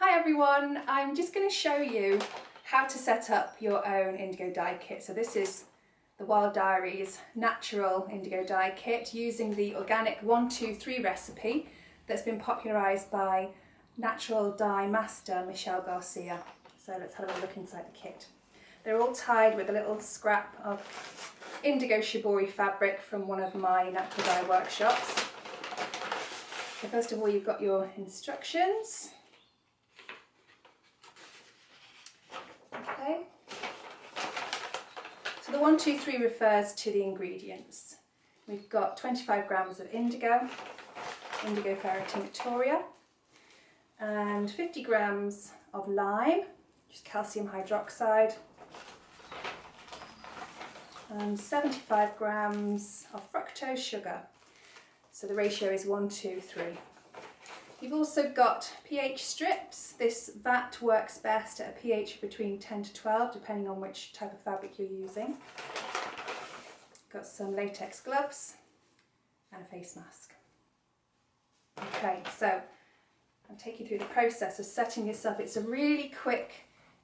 Hi everyone, I'm just going to show you how to set up your own indigo dye kit. So this is the Wild Dyery's natural indigo dye kit using the organic 1-2-3 recipe that's been popularised by natural dye master Michel Garcia. So let's have a look inside the kit. They're all tied with a little scrap of indigo shibori fabric from one of my natural dye workshops. So first of all, you've got your instructions. Okay. So the 1-2-3 refers to the ingredients. We've got 25 grams of indigo ferritin Victoria, and 50 grams of lime, which is calcium hydroxide, and 75 grams of fructose sugar. So the ratio is 1-2-3. You've also got pH strips. This vat works best at a pH between 10 to 12, depending on which type of fabric you're using. Got some latex gloves and a face mask. Okay, so I'll take you through the process of setting this up. It's a really quick,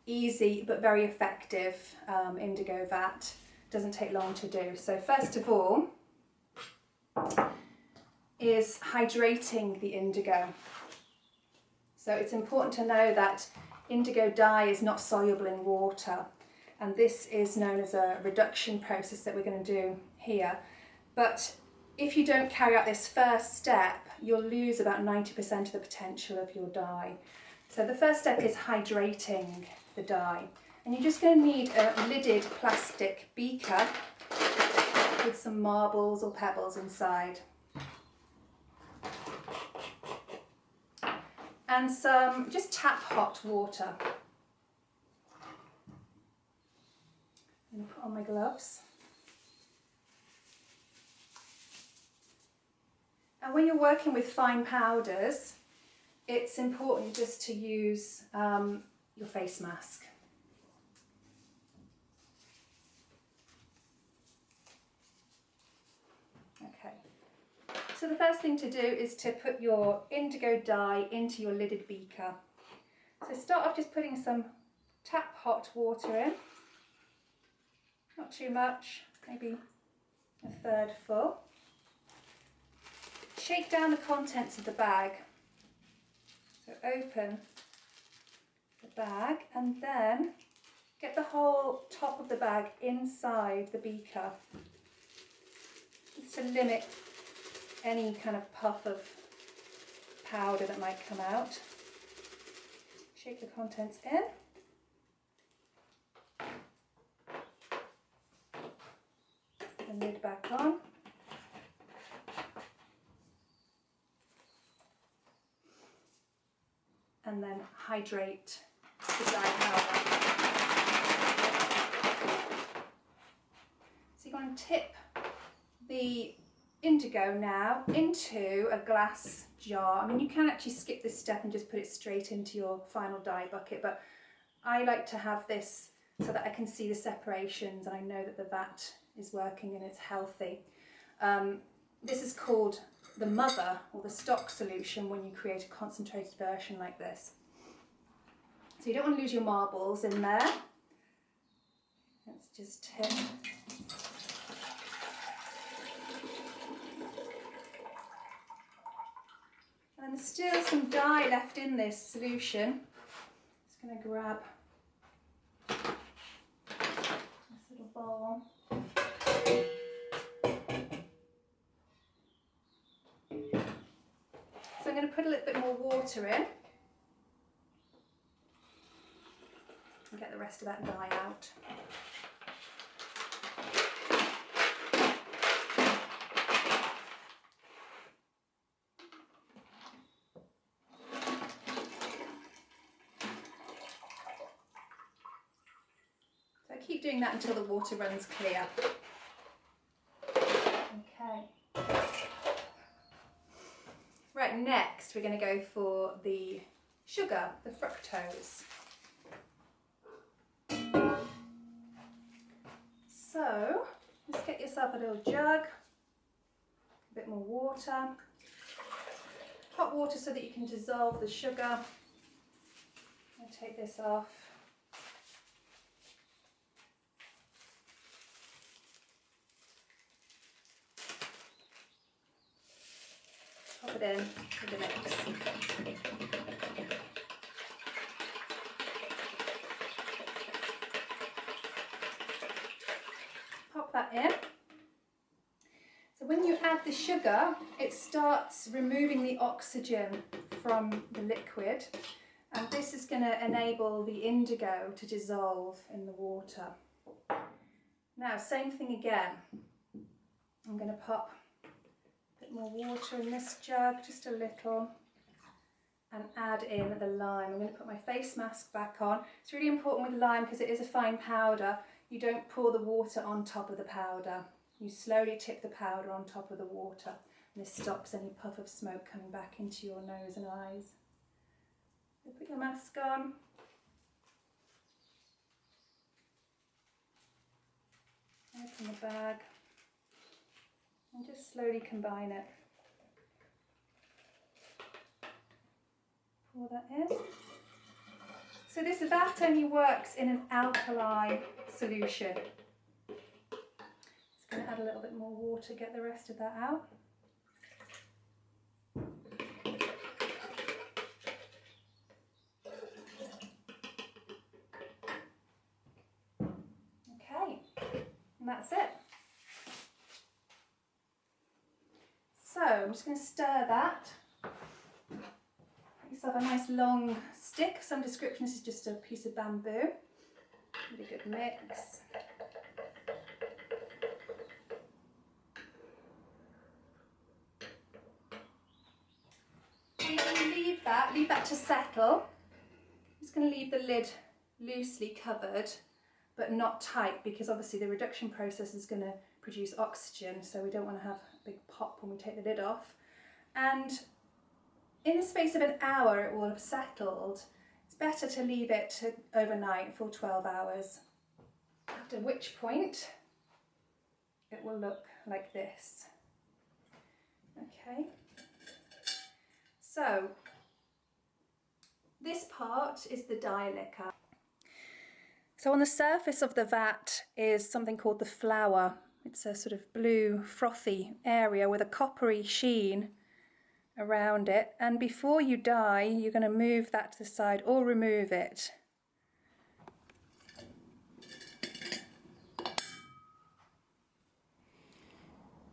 easy, but very effective indigo vat. Doesn't take long to do. So first of all is hydrating the indigo. So it's important to know that indigo dye is not soluble in water, and this is known as a reduction process that we're going to do here. But if you don't carry out this first step, you'll lose about 90% of the potential of your dye. So the first step is hydrating the dye, and you're just going to need a lidded plastic beaker with some marbles or pebbles inside, and some just tap hot water. I'm going to put on my gloves. And when you're working with fine powders, it's important just to use your face mask. Okay. So the first thing to do is to put your indigo dye into your lidded beaker. So start off just putting some tap hot water in, not too much, maybe a third full. Shake down the contents of the bag. So open the bag and then get the whole top of the bag inside the beaker, just to limit any kind of puff of powder that might come out. Shake the contents in. The lid back on. And then hydrate the dye powder. So you're going to tip the indigo now into a glass jar. I mean, you can actually skip this step and just put it straight into your final dye bucket, but I like to have this so that I can see the separations and I know that the vat is working and it's healthy. This is called the mother or the stock solution when you create a concentrated version like this. So you don't want to lose your marbles in there. Let's just tip. And there's still some dye left in this solution. Just going to grab this little bowl. So I'm going to put a little bit more water in and get the rest of that dye out. So keep doing that until the water runs clear. Okay. Right, next we're going to go for the sugar, the fructose. So just get yourself a little jug, a bit more water, hot water so that you can dissolve the sugar. I'll take this off. Pop it in with the mix. Pop that in. So when you add the sugar, it starts removing the oxygen from the liquid, and this is going to enable the indigo to dissolve in the water. Now, same thing again. I'm going to pop a bit more water in this jug, just a little, and add in the lime. I'm going to put my face mask back on. It's really important with lime because it is a fine powder. You don't pour the water on top of the powder. You slowly tip the powder on top of the water, and this stops any puff of smoke coming back into your nose and eyes. So put your mask on. Open the bag and just slowly combine it. Pour that in. So this vat only works in an alkali solution. Just going to add a little bit more water, get the rest of that out. Okay, and that's it. So I'm just going to stir that. Make yourself a nice long stick. Some description, this is just a piece of bamboo. Really good mix. And then leave that to settle. I'm just going to leave the lid loosely covered, but not tight, because obviously the reduction process is going to produce oxygen, so we don't want to have a big pop when we take the lid off. And in the space of an hour it will have settled. It's better to leave it overnight for 12 hours, after which point it will look like this. Okay, so this part is the dye liquor. So on the surface of the vat is something called the flower. It's a sort of blue frothy area with a coppery sheen around it, and before you dye you're going to move that to the side or remove it.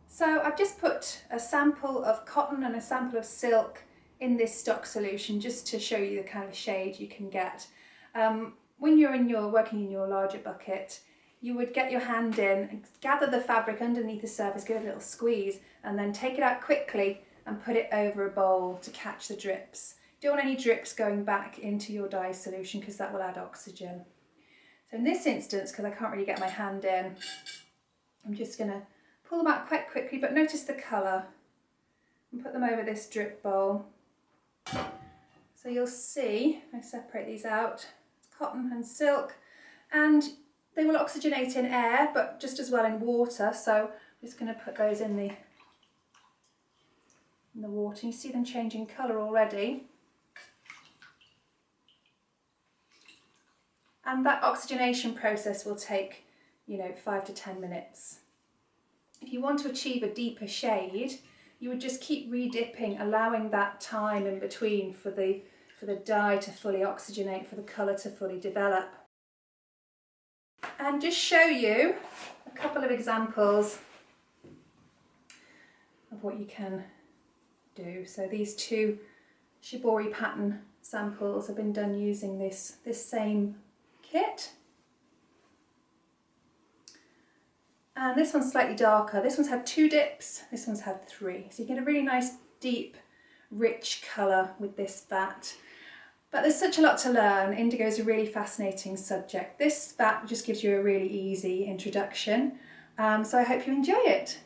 So I've just put a sample of cotton and a sample of silk in this stock solution just to show you the kind of shade you can get. When you're working in your larger bucket, you would get your hand in, gather the fabric underneath the surface, give it a little squeeze, and then take it out quickly and put it over a bowl to catch the drips. You don't want any drips going back into your dye solution because that will add oxygen. So in this instance, because I can't really get my hand in, I'm just going to pull them out quite quickly, but notice the colour, and put them over this drip bowl. So you'll see, I separate these out, it's cotton and silk, and they will oxygenate in air, but just as well in water. So I'm just going to put those in the water. You see them changing colour already. And that oxygenation process will take, 5 to 10 minutes. If you want to achieve a deeper shade, you would just keep re-dipping, allowing that time in between for the dye to fully oxygenate, for the colour to fully develop. And just show you a couple of examples of what you can do. So these two shibori pattern samples have been done using this same kit. And this one's slightly darker. This one's had 2 dips, this one's had 3. So you get a really nice, deep, rich colour with this vat. But there's such a lot to learn. Indigo is a really fascinating subject. This vat just gives you a really easy introduction. So I hope you enjoy it.